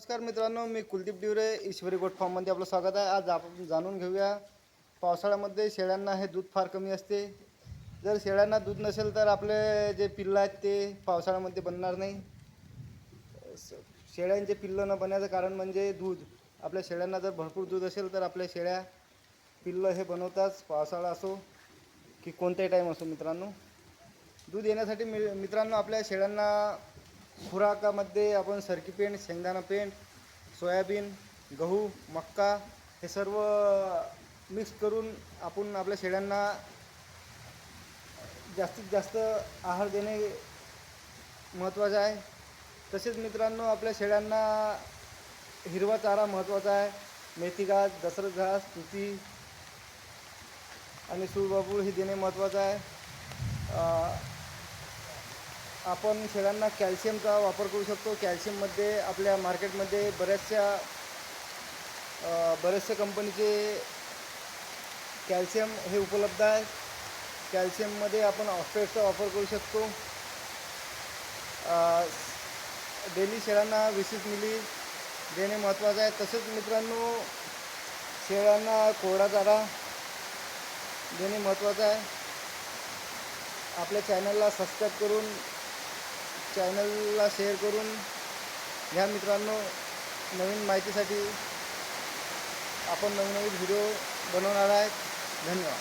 नमस्कार मित्रांनो, मी कुलदीप डिवरे ईश्वरी गोट फार्ममध्ये आपलं स्वागत आहे। आज आपण जाणून घेऊया पावसाळ्यामध्ये शेळ्यांना हे दूध फार कमी असते। जर शेळ्यांना दूध नसेल तर आपले जे पिल्लं आहेत ते पावसाळ्यामध्ये बनणार नाही। शेळ्यांचे पिल्लं न बनण्याचं कारण म्हणजे दूध। आपल्या शेळ्यांना जर भरपूर दूध असेल तर आपल्या शेळ्या पिल्लं हे बनवतात, पावसाळा असो की कोणताही टाईम असो। मित्रांनो, दूध येण्यासाठी मित्रांनो आपल्या शेळ्यांना खुराकामध्ये आपण सरकी पेंड, शेंगदाणा पेंड, सोयाबीन, गहू, मक्का हे सर्व मिक्स करून आपण आपल्या शेळ्यांना जास्तीत जास्त आहार देणे महत्त्वाचे आहे। तसेच मित्रांनो आपल्या शेळ्यांना हिरवा चारा महत्त्वाचा आहे। मेथी घास, दसरथ घास, तुती आणि सूळबाबूळ हे देणे महत्त्वाचं आहे। आपण शेळ्यांना कॅल्शियमचा वापर करू शकतो। कॅल्शियममध्ये आपल्या मार्केटमध्ये बऱ्याचशा कंपनीचे कॅल्शियम हे उपलब्ध आहे। कॅल्शियममध्ये आपण ऑक्सफेटचा वापर करू शकतो। डेली शेळ्यांना 20 मिली देणे महत्त्वाचं आहे। तसेच मित्रांनो शेळ्यांना कोरडा चारा देणे महत्त्वाचं आहे। आपल्या चॅनलला सबस्क्राईब करून चॅनलला शेअर करून घ्या मित्रांनो। नवीन माहितीसाठी आपण नवीन व्हिडिओ बनवणार आहेत। धन्यवाद।